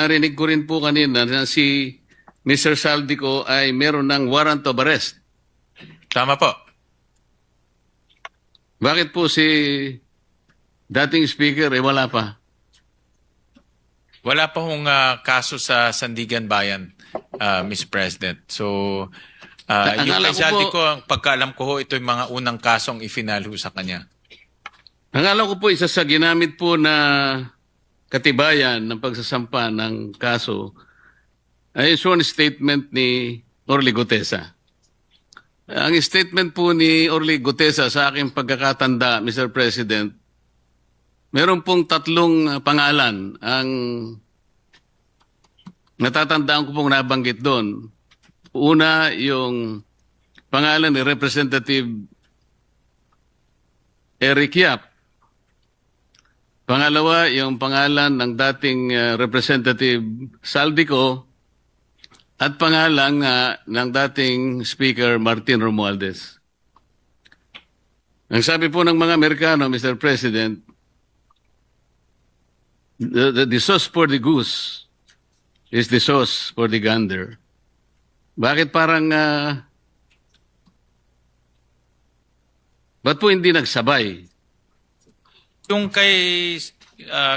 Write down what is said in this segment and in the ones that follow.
narinig ko rin po kanina na si Mr. Saldico ay meron ng warrant of arrest. Tama po. Bakit po si dating speaker wala pa? Wala pa hong kaso sa Sandigan Bayan, Mr. President. So, yung Akala kay ko Zaldi po- ko, ang pagkaalam ko ho, ito yung mga unang kasong ifinal ho sa kanya. Ang alam ko po, isa sa ginamit po na katibayan ng pagsasampa ng kaso ay sworn statement ni Orly Gutesa. Ang statement po ni Orly Gutesa sa aking pagkakatanda, Mr. President, meron pong tatlong pangalan ang natatandaan ko pong nabanggit doon. Una, yung pangalan ni Representative Eric Yap. Pangalawa, yung pangalan ng dating Representative Saldico at pangalan ng dating Speaker Martin Romualdez. Ang sabi po ng mga Amerikano, Mr. President, the sauce for the goose is the sauce for the gander. Bakit parang ba't po hindi nagsabay? Yung kay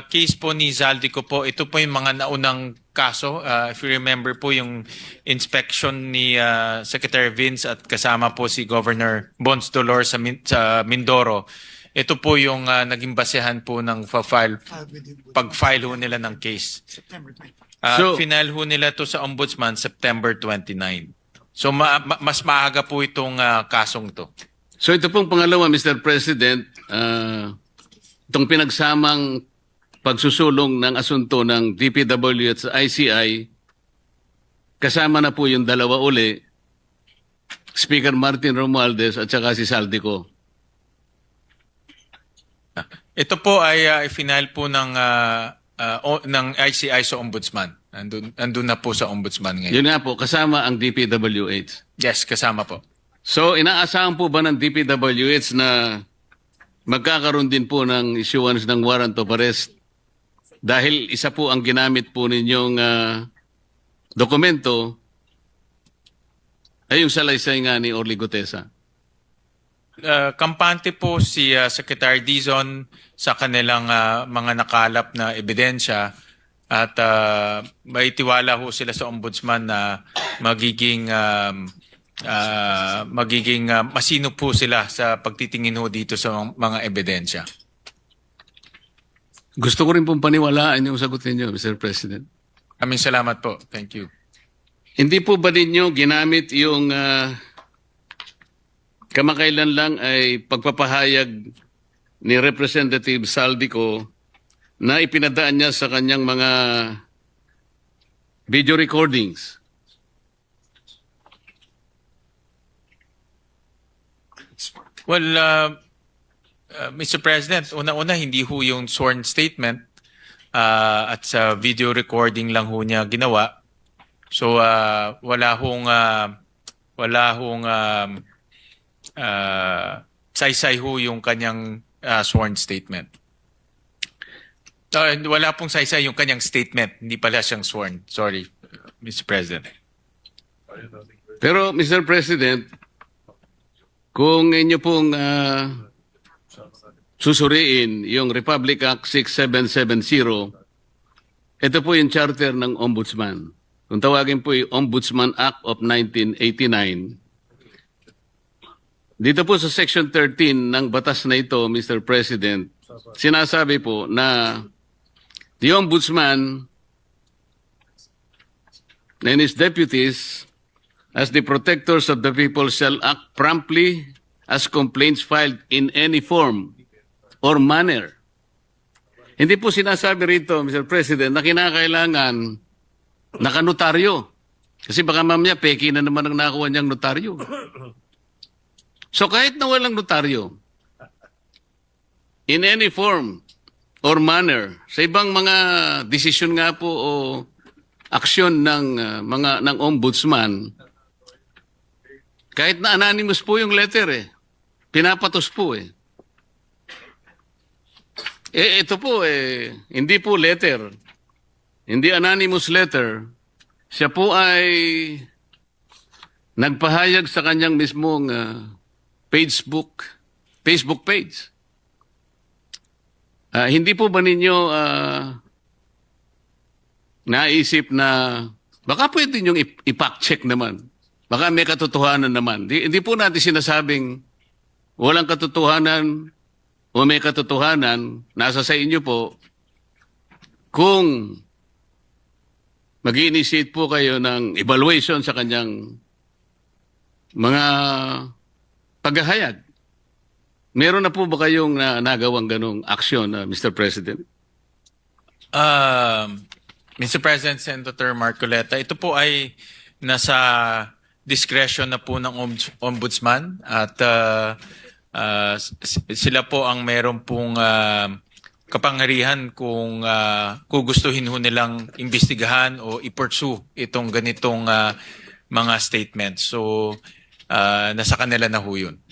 case po ni Zaldi ko po, ito po yung mga naunang kaso. If you remember po yung inspection ni Secretary Vince at kasama po si Governor Bons Dolor sa Mindoro. Ito po yung naging basehan po ng pag-file ho nila ng case. Final ho nila to sa Ombudsman September 29. So mas maaga po itong kasong to. So ito pong pangalawa, Mr. President, itong pinagsamang pagsusulong ng asunto ng DPW at sa ICI, kasama na po yung dalawa uli, Speaker Martin Romualdez at saka si Saldico. Ito po ay final po ng ICI sa Ombudsman. Andun na po sa Ombudsman ngayon. Yun nga po, kasama ang DPWH. Yes, kasama po. So inaasahan po ba ng DPWH na magkakaroon din po ng issuance ng warrant of arrest dahil isa po ang ginamit po ninyong dokumento ay yung salaysay nga ni Orly Gutesa. Kampante po si Secretary Dizon sa kanilang mga nakalap na ebidensya at may tiwala ho sila sa Ombudsman na magiging masino po sila sa pagtitingin ho dito sa mga ebidensya. Gusto ko rin pong paniwalaan yung sagot ninyo, Mr. President. Aming salamat po. Thank you. Hindi po ba ninyo ginamit yung kamakailan lang ay pagpapahayag ni Representative Saldico na ipinadaan niya sa kanyang mga video recordings? Well, Mr. President, una-una hindi ho yung sworn statement at sa video recording lang ho niya ginawa. So wala hong saysay ho yung kanyang sworn statement. Wala pong saysay yung kanyang statement, hindi pala siyang sworn. Sorry, Mr. President. Pero, Mr. President, kung inyo pong susuriin yung Republic Act 6770, ito po yung charter ng Ombudsman. Kung tawagin po yung Ombudsman Act of 1989, dito po sa Section 13 ng batas na ito, Mr. President, sinasabi po na the Ombudsman and his deputies as the protectors of the people shall act promptly as complaints filed in any form or manner. Hindi po sinasabi rito, Mr. President, na kinakailangan nakanotaryo. Kasi baka mamaya peki na naman ang nakuha niyang notaryo. So kahit na walang notaryo, in any form or manner, sa ibang mga desisyon nga po o aksyon ng ng ombudsman, kahit na anonymous po yung letter pinapatos po ito po hindi po letter. in the anonymous letter, siya po ay nagpahayag sa kanyang mismong Facebook page. Hindi po ba ninyo naisip na baka pwede niyong i-fact-check naman? Baka may katotohanan naman. Hindi po natin sinasabing walang katotohanan o may katotohanan. Nasa sa inyo po kung mag-initiate po kayo ng evaluation sa kanyang mga paghahayag. Meron na po ba kayong nagawang ganong aksyon, Mr. President? Mr. President, Senator Marcoleta, ito po ay nasa discretion na po ng ombudsman at sila po ang meron pong kapangyarihan kung gugustuhin ho nilang imbestigahan o i-pursue itong ganitong mga statements. So, nasa kanila na ho yun.